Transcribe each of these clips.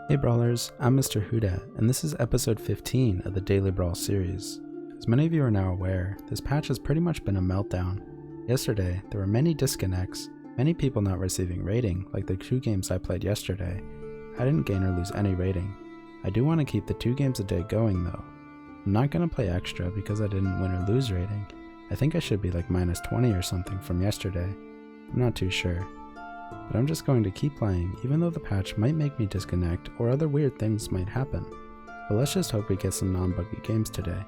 Hey Brawlers, I'm Mr. Huda, and this is episode 15 of the Daily Brawl series. As many of you are now aware, this patch has pretty much been a meltdown. Yesterday, there were many disconnects, many people not receiving rating, like the 2 games I played yesterday. I didn't gain or lose any rating. I do want to keep the 2 games a day going though. I'm not going to play extra because I didn't win or lose rating. I think I should be like minus 20 or something from yesterday. I'm not too sure. But I'm just going to keep playing even though the patch might make me disconnect or other weird things might happen. But let's just hope we get some non-buggy games today.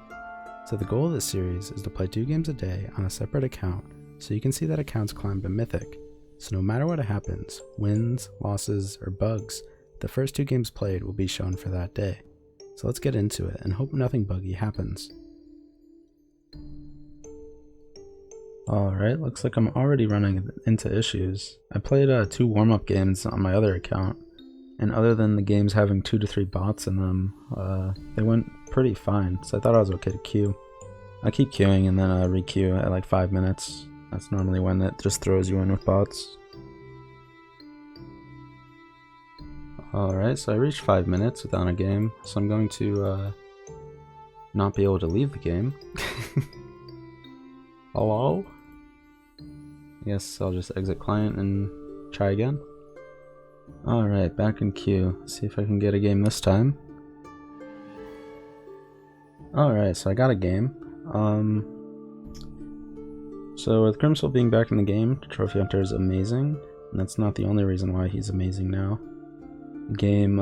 So the goal of this series is to play 2 games a day on a separate account so you can see that accounts climb to Mythic. So no matter what happens, wins, losses, or bugs, the first 2 games played will be shown for that day. So let's get into it and hope nothing buggy happens. Alright, looks like I'm already running into issues. I played 2 warm-up games on my other account, and other than the games having 2 to 3 bots in them, they went pretty fine, so I thought I was okay to queue. I keep queuing and then re-queue at like 5 minutes. That's normally when it just throws you in with bots. Alright, so I reached 5 minutes without a game, so I'm going to not be able to leave the game. Hello? I guess I'll just exit client and try again. Alright, back in queue. See if I can get a game this time. Alright, so I got a game. So with Grimsel being back in the game, Trophy Hunter is amazing. And that's not the only reason why he's amazing now. The game,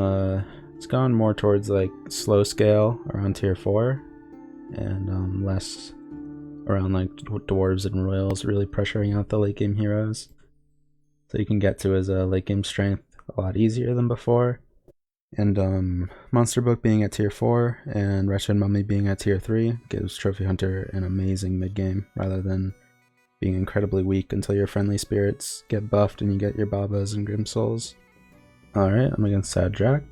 it's gone more towards like slow scale around tier 4. And less around like dwarves and royals, really pressuring out the late game heroes. So you can get to his late game strength a lot easier than before. And Monster Book being at tier 4 and Wretched Mummy being at tier 3 gives Trophy Hunter an amazing mid game rather than being incredibly weak until your friendly spirits get buffed and you get your Babas and Grimsouls. Alright, I'm against Sad Jack.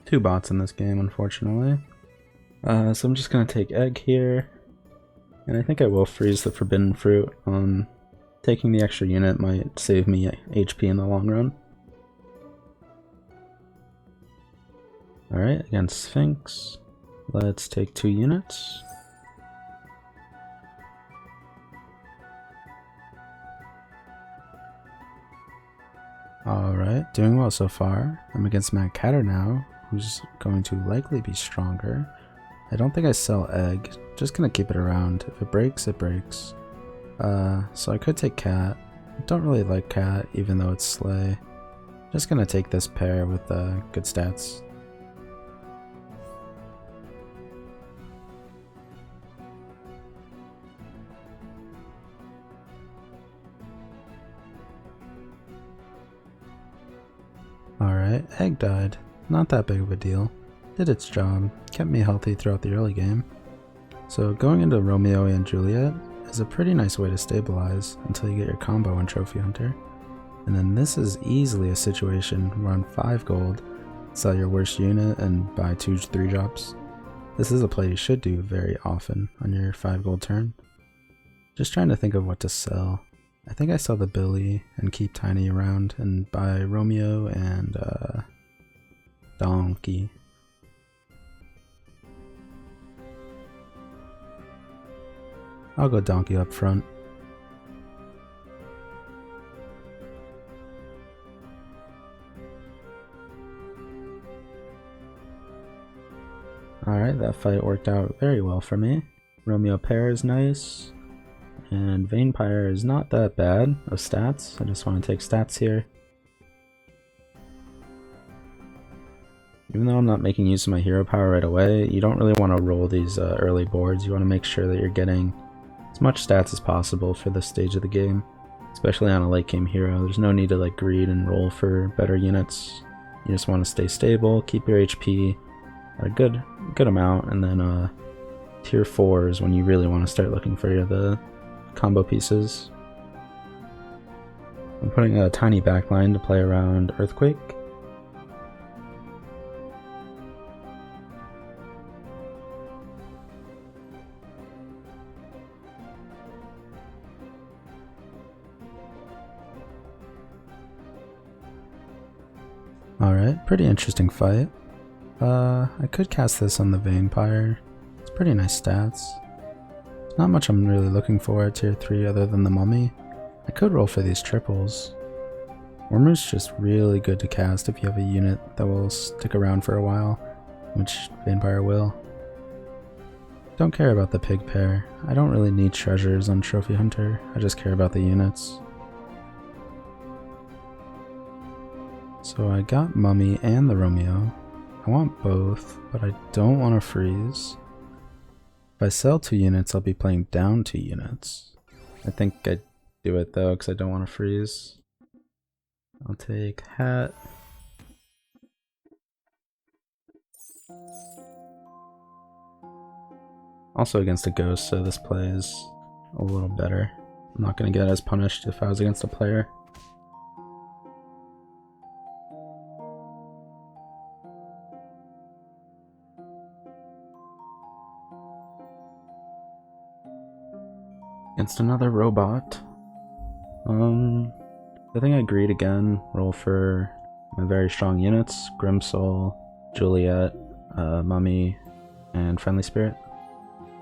2 bots in this game, unfortunately. So I'm just gonna take Egg here. And I think I will freeze the Forbidden Fruit. Taking the extra unit might save me HP in the long run. Alright, against Sphinx. Let's take 2 units. Alright, doing well so far. I'm against Mad Catter now, who's going to likely be stronger. I don't think I sell Egg, just gonna keep it around. If it breaks, it breaks. So I could take Cat. I don't really like Cat, even though it's Slay. Just gonna take this pair with good stats. Alright, Egg died. Not that big of a deal. Did its job, kept me healthy throughout the early game. So going into Romeo and Juliet is a pretty nice way to stabilize until you get your combo on Trophy Hunter. And then this is easily a situation where on 5 gold, sell your worst unit and buy 2 3 drops. This is a play you should do very often on your 5 gold turn. Just trying to think of what to sell. I think I sell the Billy and keep Tiny around and buy Romeo and Donkey. I'll go Donkey up front. Alright, that fight worked out very well for me. Romeo pair is nice. And Vampire is not that bad of stats. I just want to take stats here. Even though I'm not making use of my hero power right away, you don't really want to roll these early boards. You want to make sure that you're getting as much stats as possible for this stage of the game, especially on a late game hero. There's no need to like greed and roll for better units. You just want to stay stable, keep your HP at a good amount, and then tier 4 is when you really want to start looking for the combo pieces. I'm putting a tiny backline to play around Earthquake. Alright, pretty interesting fight. I could cast this on the Vampire. It's pretty nice stats. Not much I'm really looking for at tier 3 other than the Mummy. I could roll for these triples. Wormroo's just really good to cast if you have a unit that will stick around for a while, which Vampire will. Don't care about the pig pair. I don't really need treasures on Trophy Hunter, I just care about the units. So I got Mummy and the Romeo. I want both, but I don't want to freeze. If I sell 2 units, I'll be playing down 2 units. I think I'd do it though, because I don't want to freeze. I'll take Hat. Also against a ghost, so this play is a little better. I'm not going to get as punished if I was against a player. Against another robot. I think I agreed again. Roll for my very strong units: Grimsoul, Juliet, Mummy, and Friendly Spirit.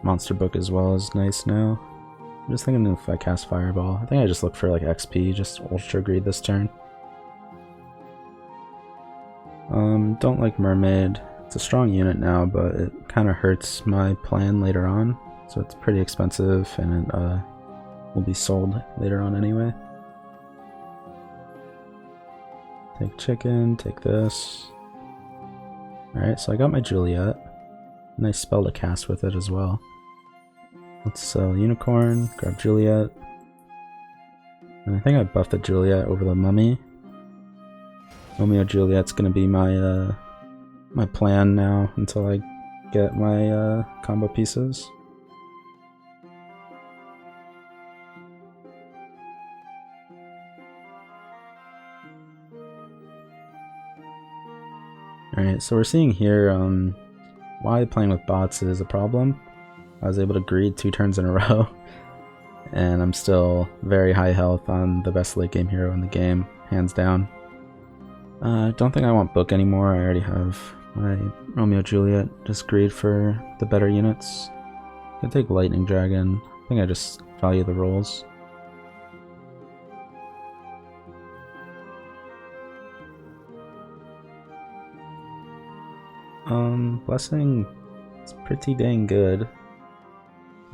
Monster Book as well is nice now. I'm just thinking if I cast Fireball. I think I just look for like XP, just Ultra Greed this turn. Don't like Mermaid. It's a strong unit now, but it kind of hurts my plan later on. So it's pretty expensive, and it will be sold later on anyway. Take chicken, take this. Alright, so I got my Juliet. Nice spell to cast with it as well. Let's sell Unicorn, grab Juliet. And I think I buffed the Juliet over the Mummy. Romeo Juliet's gonna be my my plan now until I get my combo pieces. Alright, so we're seeing here why playing with bots is a problem. I was able to greed 2 turns in a row, and I'm still very high health on the best late game hero in the game, hands down. I don't think I want Book anymore. I already have my Romeo Juliet. Just greed for the better units. I could take Lightning Dragon. I think I just value the rolls. Blessing is pretty dang good.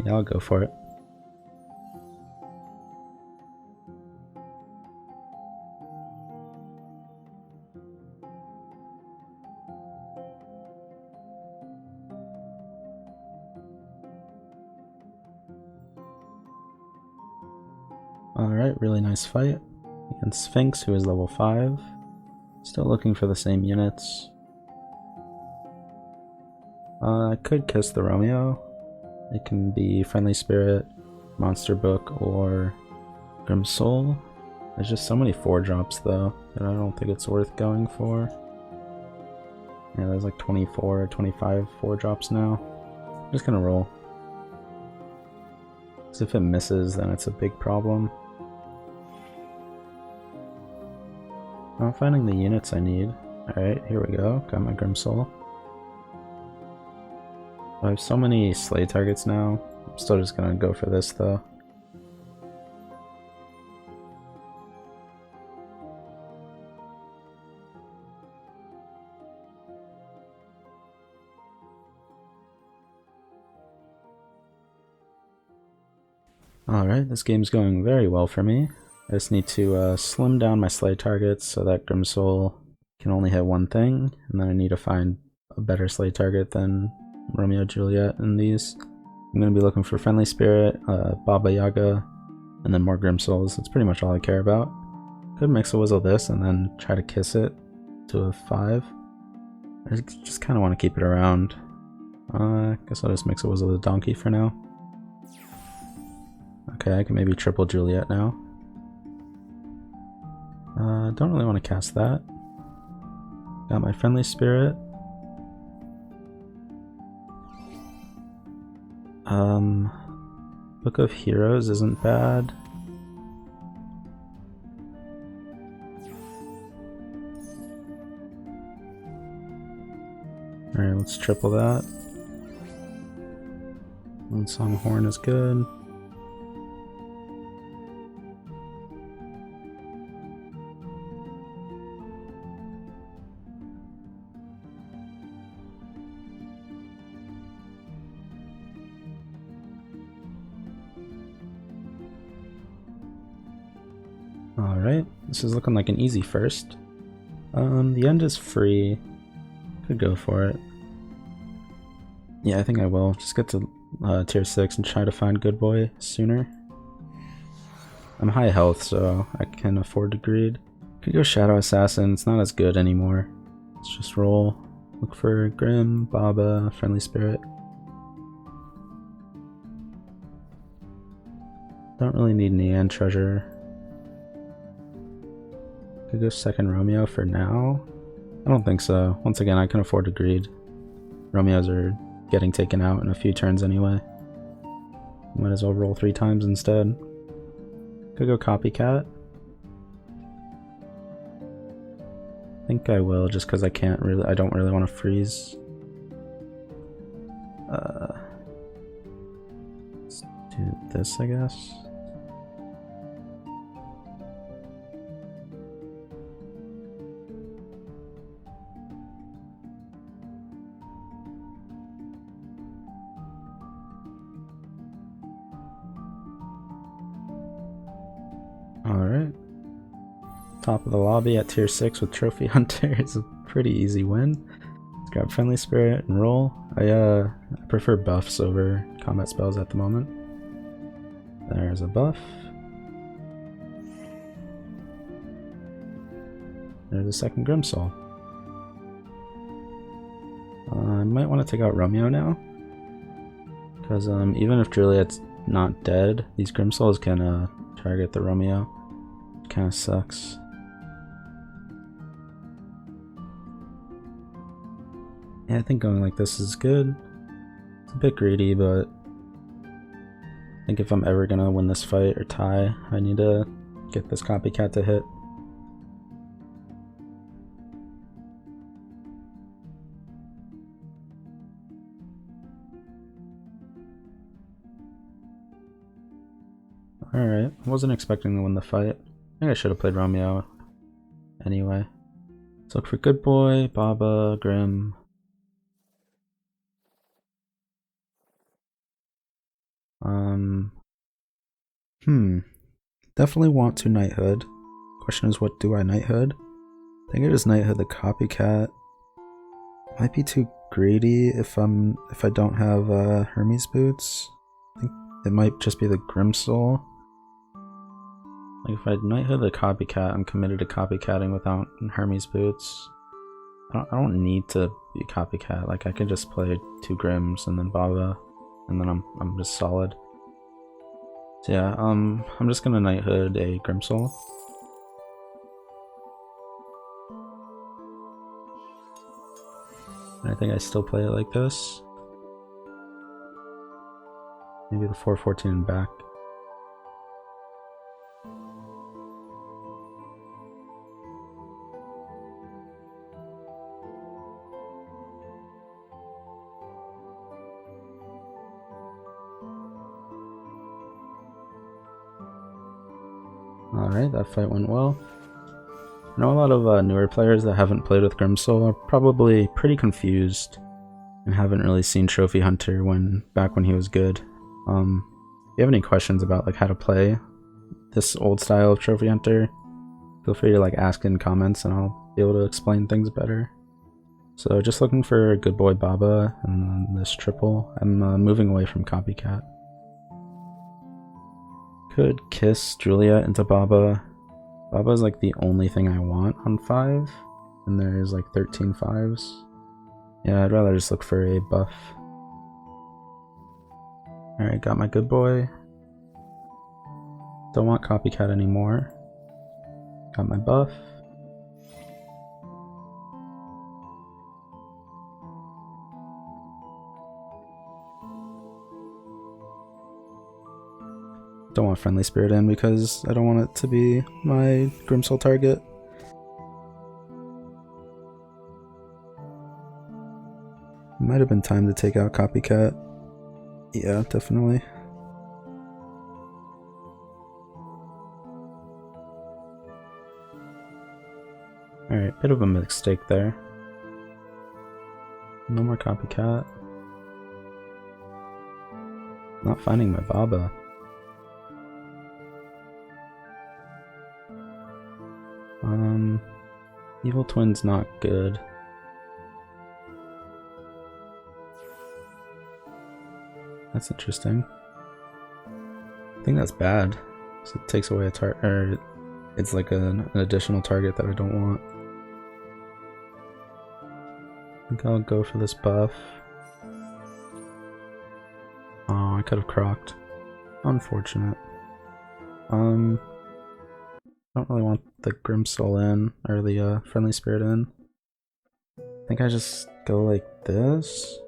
Yeah, I'll go for it. Alright, really nice fight against Sphinx, who is level 5. Still looking for the same units. I could kiss the Romeo. It can be Friendly Spirit, Monster Book, or Grimsoul. There's just so many 4-drops though that I don't think it's worth going for. Yeah, there's like 24 or 25 4-drops now. I'm just gonna roll. Because if it misses, then it's a big problem. I'm finding the units I need. Alright, here we go. Got my Grimsoul. I have so many slay targets now. I'm still just gonna go for this though. Alright, this game's going very well for me. I just need to slim down my slay targets so that Grimsoul can only hit one thing, and then I need to find a better slay target than Romeo Juliet in these. I'm going to be looking for Friendly Spirit, Baba Yaga, and then more Grimsouls. That's pretty much all I care about. Could Mix-a-Wizzle this and then try to kiss it to a 5. I just kind of want to keep it around. Guess I'll just Mix-a-Wizzle the Donkey for now. Okay, I can maybe triple Juliet now. Don't really want to cast that. Got my Friendly Spirit. Book of Heroes isn't bad. Alright, let's triple that. One song horn is good. Alright, this is looking like an easy first. The end is free. Could go for it. Yeah, I think I will. Just get to tier 6 and try to find Good Boy sooner. I'm high health, so I can afford to greed. Could go Shadow Assassin, it's not as good anymore. Let's just roll. Look for Grim, Baba, Friendly Spirit. Don't really need Nean Treasure. Could go second Romeo for now. I don't think so. Once again, I can afford to greed. Romeos are getting taken out in a few turns anyway. Might as well roll 3 times instead. Could go Copycat. I think I will, just because I don't really want to freeze. Let's do this, I guess. Alright. Top of the lobby at tier 6 with Trophy Hunter is a pretty easy win. Let's grab Friendly Spirit and roll. I prefer buffs over combat spells at the moment. There's a buff. There's a second Grimsoul. I might want to take out Romeo now. Because even if Juliet's not dead, these Grimsouls can target the Romeo. Kind of sucks. Yeah, I think going like this is good. It's a bit greedy, but I think if I'm ever gonna win this fight or tie, I need to get this Copycat to hit. Alright, I wasn't expecting to win the fight. I think I should have played Romeo anyway. Let's look for Good Boy, Baba, Grim. Definitely want to Knighthood. Question is, what do I Knighthood? I think I just Knighthood the Copycat. Might be too greedy if I don't have Hermes boots. I think it might just be the Grimsoul. Like if I Knighthood the Copycat, I'm committed to copycatting without Hermes boots. I don't need to be Copycat. Like I could just play 2 Grims and then Baba, and then I'm just solid. So yeah, I'm just gonna Knighthood a Grimsoul. And I think I still play it like this. Maybe the 414 and back. Alright, that fight went well. I know a lot of newer players that haven't played with Grimsoul are probably pretty confused and haven't really seen Trophy Hunter back when he was good. If you have any questions about like how to play this old style of Trophy Hunter, feel free to like ask in comments and I'll be able to explain things better. So just looking for Good Boy Baba and this triple. I'm moving away from Copycat. Could kiss Julia into Baba. Baba's like the only thing I want on 5, and there's like 13 5s. Yeah, I'd rather just look for a buff. Alright, got my Good Boy. Don't want Copycat anymore. Got my buff. Don't want Friendly Spirit in because I don't want it to be my Grimsoul target. Might have been time to take out Copycat. Yeah, definitely. Alright, bit of a mistake there. No more Copycat. Not finding my Baba. Evil Twin's not good. That's interesting. I think that's bad. So it takes away a target, or it's like an additional target that I don't want. I think I'll go for this buff. Oh, I could have crocked. Unfortunate. Don't really want the Grim Soul in, or the Friendly Spirit in. I think I just go like this.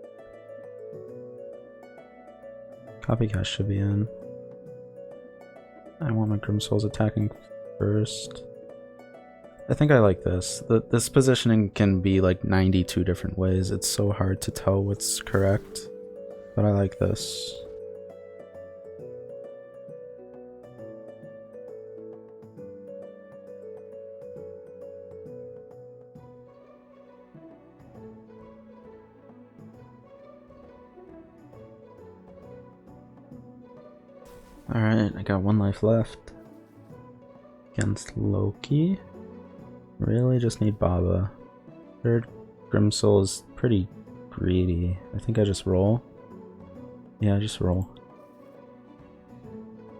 Copycat should be in. I want my Grim Souls attacking first. I think I like this. This positioning can be like 92 different ways. It's so hard to tell what's correct, but I like this. Alright, I got 1 life left. Against Loki. Really just need Baba. Third Grimsoul is pretty greedy. I think I just roll. Yeah, just roll.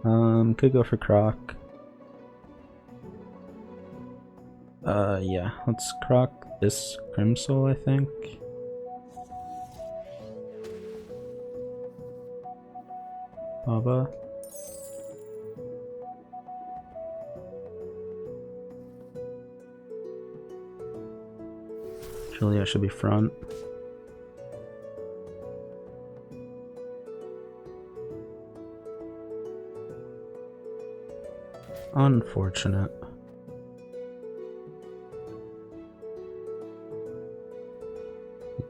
Could go for Croc. Yeah, let's Croc this Grimsoul, I think. Baba. Julia should be front. Unfortunate.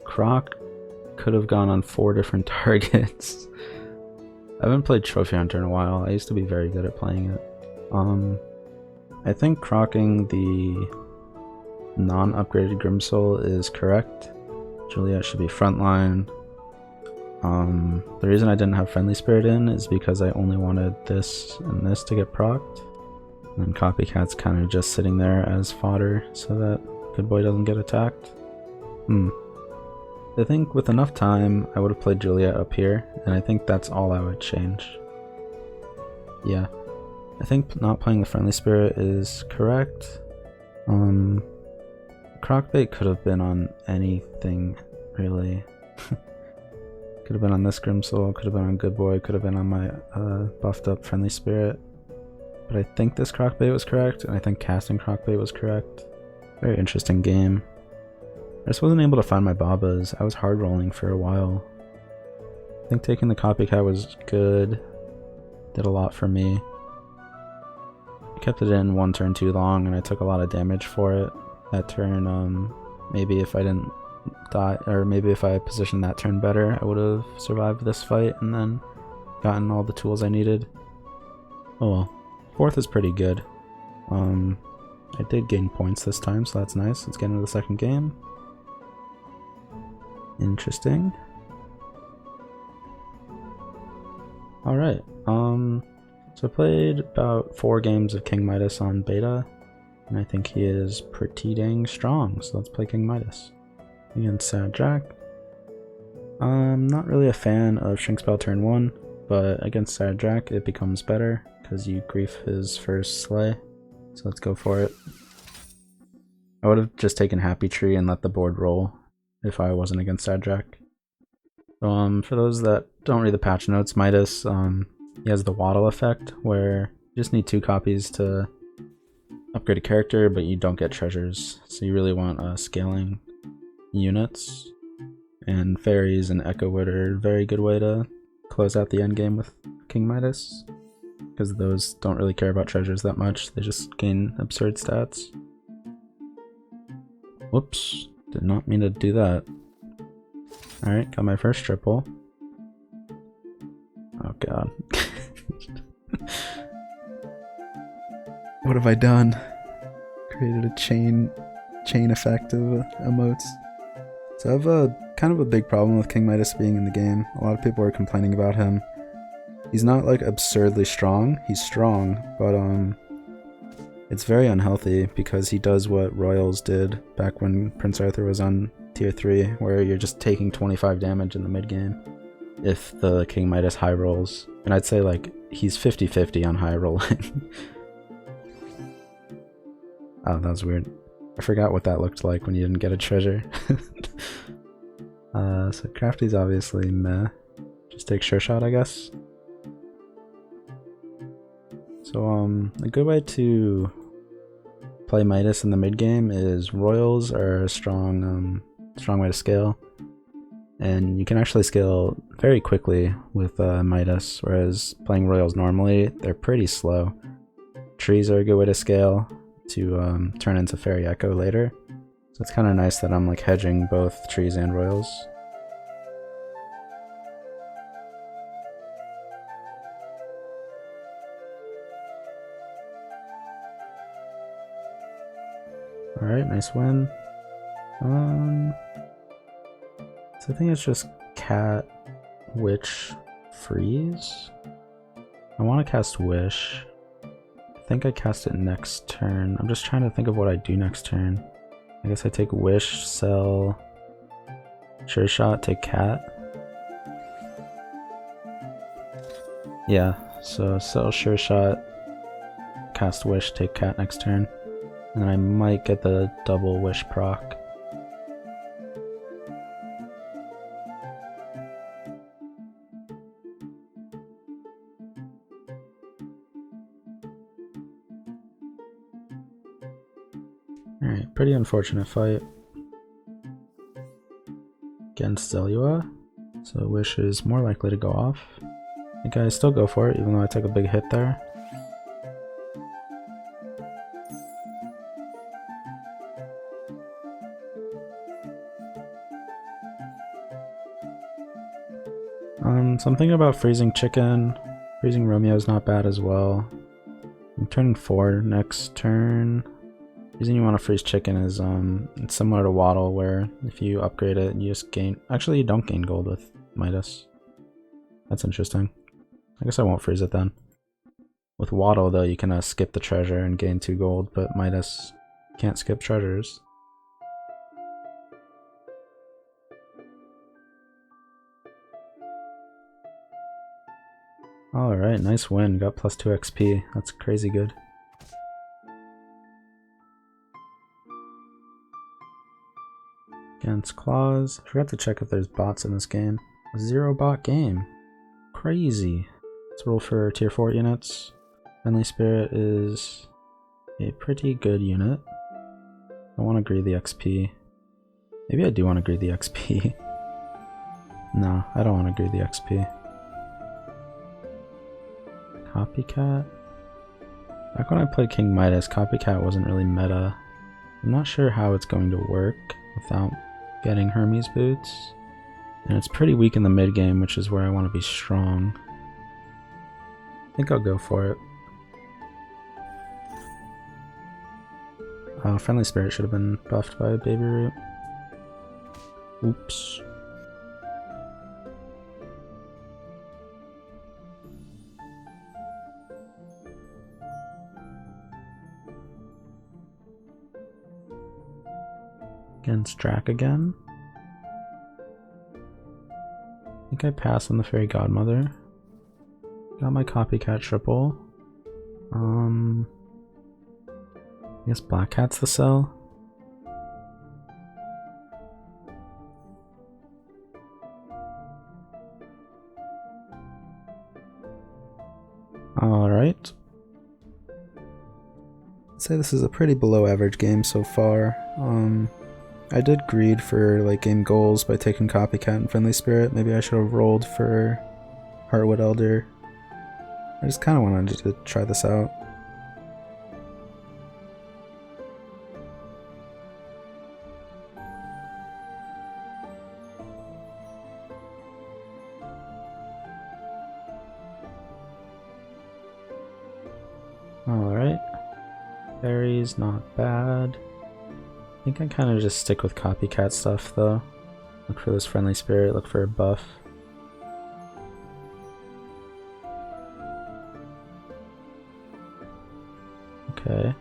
Croc could have gone on 4 different targets. I haven't played Trophy Hunter in a while. I used to be very good at playing it. I think crocking the non-upgraded Grimsoul is correct. Juliet should be frontline. The reason I didn't have Friendly Spirit in is because I only wanted this and this to get procced. And then Copycat's kind of just sitting there as fodder so that Good Boy doesn't get attacked. I think with enough time I would have played Juliet up here, and I think that's all I would change. Yeah, I think not playing the Friendly Spirit is correct. Crocbait could have been on anything, really. Could have been on this Grimsoul, could have been on Good Boy, could have been on my buffed up Friendly Spirit. But I think this Crocbait was correct, and I think casting Crocbait was correct. Very interesting game. I just wasn't able to find my Babas. I was hard rolling for a while. I think taking the Copycat was good. Did a lot for me. I kept it in 1 turn too long, and I took a lot of damage for it. That turn, maybe if I didn't die, or maybe if I positioned that turn better, I would have survived this fight and then gotten all the tools I needed. Oh well. 4th is pretty good. I did gain points this time, so that's nice. Let's get into the second game. Interesting. Alright, so I played about 4 games of King Midas on beta, and I think he is pretty dang strong, so let's play King Midas. Against Sad Jack. I'm not really a fan of Shrink Spell turn 1, but against Sad Jack it becomes better, because you grief his first slay, so let's go for it. I would have just taken Happy Tree and let the board roll if I wasn't against Sad Jack. So, for those that don't read the patch notes, Midas, he has the Waddle effect, where you just need 2 copies to upgrade a character, but you don't get treasures. So you really want scaling units. And Fairies and Echowood are a very good way to close out the endgame with King Midas, because those don't really care about treasures that much, they just gain absurd stats. Whoops, did not mean to do that. Alright, got my first triple. Oh god. What have I done? Created a chain effect of emotes. So I have a kind of a big problem with King Midas being in the game. A lot of people are complaining about him. He's not like absurdly strong. He's strong, but it's very unhealthy because he does what Royals did back when Prince Arthur was on tier 3, where you're just taking 25 damage in the mid game if the King Midas high rolls. And I'd say like he's 50-50 on high rolling. Oh, that was weird. I forgot what that looked like when you didn't get a treasure. So Crafty's obviously meh. Just take Sure Shot, I guess. So a good way to play Midas in the mid game is Royals are a strong way to scale, and you can actually scale very quickly with Midas, whereas playing Royals normally, they're pretty slow. Trees are a good way to scale to turn into Fairy Echo later, so it's kind of nice that I'm like hedging both trees and Royals. Alright, nice win. So I think it's just Cat, Witch, Freeze. I want to cast Wish. I think I cast it next turn. I'm just trying to think of what I do next turn. I guess I take Wish, sell Sure Shot, take Cat. Yeah, so sell Sure Shot, cast Wish, take Cat next turn. And then I might get the double Wish proc. Alright, pretty unfortunate fight against Zelua. So Wish is more likely to go off. I think I still go for it, even though I took a big hit there. So I'm thinking about freezing Chicken. Freezing Romeo is not bad as well. I'm turning 4 next turn. The reason you want to freeze Chicken is it's similar to Waddle, where if you upgrade it, you just gain. Actually, you don't gain gold with Midas. That's interesting. I guess I won't freeze it then. With Waddle, though, you can skip the treasure and gain 2 gold, but Midas can't skip treasures. Alright, nice win. Got plus 2 XP. That's crazy good. Against Claws. I forgot to check if there's bots in this game. A 0 bot game. Crazy. Let's roll for tier 4 units. Friendly Spirit is a pretty good unit. I want to greed the XP. Maybe I do want to greed the XP. No, I don't want to greed the XP. Copycat? Back when I played King Midas, Copycat wasn't really meta. I'm not sure how it's going to work without getting Hermes boots. And it's pretty weak in the mid game, which is where I want to be strong. I think I'll go for it. Oh, Friendly Spirit should have been buffed by Baby Root. Oops. Against Drac again. I think I pass on the Fairy Godmother. Got my Copycat triple. I guess Black Cat's the sell. Alright. I'd say this is a pretty below average game so far. I did greed for late game goals by taking Copycat and Friendly Spirit. Maybe I should have rolled for Heartwood Elder. I just kind of wanted to try this out. Fairy's not bad. I think I kind of just stick with copycat stuff though. Look for this friendly spirit, look for a buff. Okay.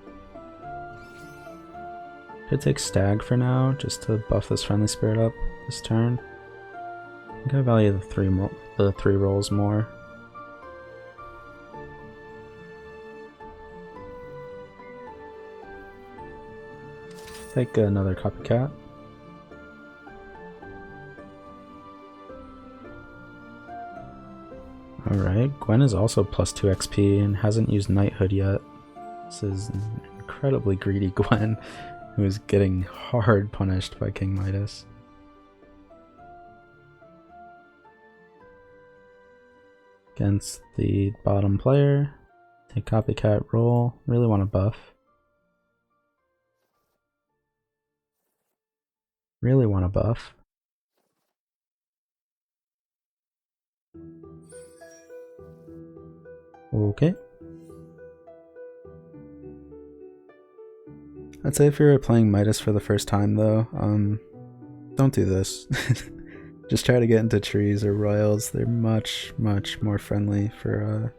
Could take stag for now, just to buff this friendly spirit up this turn. I think I value the three rolls more. Take another copycat. Alright, Gwen is also plus 2 XP and hasn't used knighthood yet. This is an incredibly greedy Gwen who is getting hard punished by King Midas. Against the bottom player, take copycat roll, really want to buff. Really want to buff. Okay. I'd say if you're playing Midas for the first time though, don't do this. Just try to get into trees or royals. They're much more friendly for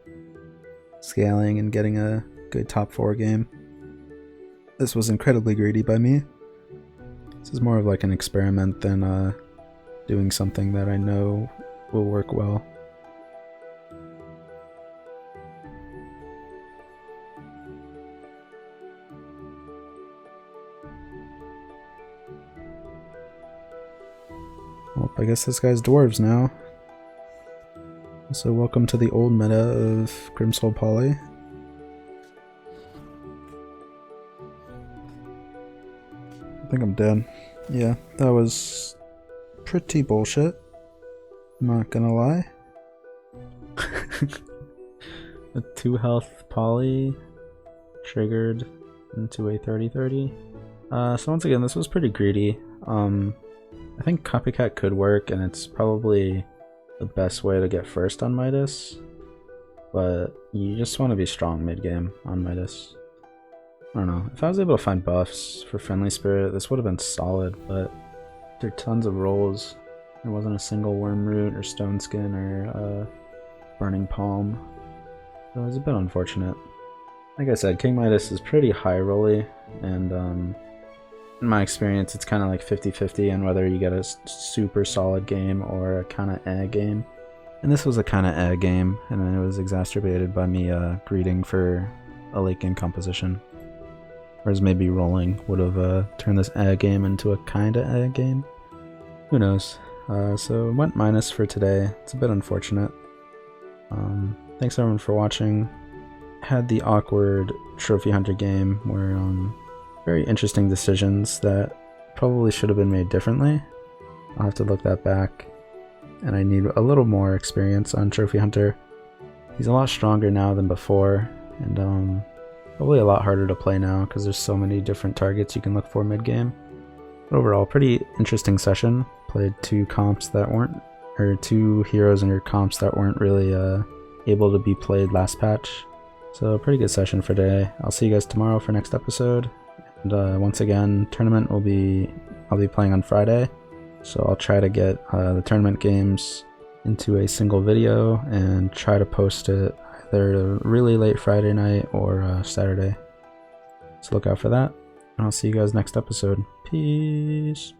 scaling and getting a good top 4 game. This was incredibly greedy by me. This is more of like an experiment than doing something that I know will work well. Well, I guess this guy's dwarves now. So welcome to the old meta of Grimsoul Poly. I think I'm dead. Yeah, that was pretty bullshit. Not gonna lie. A 2 health poly triggered into a 30-30. So once again, this was pretty greedy. I think copycat could work, and it's probably the best way to get first on Midas. But you just want to be strong mid-game on Midas. I don't know. If I was able to find buffs for Friendly Spirit, this would have been solid, but there are tons of rolls. There wasn't a single Worm Root or Stone Skin or Burning Palm. So it was a bit unfortunate. Like I said, King Midas is pretty high rolly, and in my experience, it's kind of like 50-50 on whether you get a super solid game or a kind of game. And this was a kind of game, and then it was exacerbated by me greeting for a late game composition. Whereas maybe rolling would have turned this game into a kind of game. Who knows? So went minus for today. It's a bit unfortunate. Thanks everyone for watching. Had the awkward Trophy Hunter game where very interesting decisions that probably should have been made differently. I'll have to look that back. And I need a little more experience on Trophy Hunter. He's a lot stronger now than before, and probably a lot harder to play now because there's so many different targets you can look for mid-game. But overall, pretty interesting session. Played 2 comps that weren't, or 2 heroes in your comps that weren't really able to be played last patch. So pretty good session for today. I'll see you guys tomorrow for next episode. And once again, tournament I'll be playing on Friday. So I'll try to get the tournament games into a single video and try to post it either really late Friday night or Saturday. So look out for that, and I'll see you guys next episode. Peace!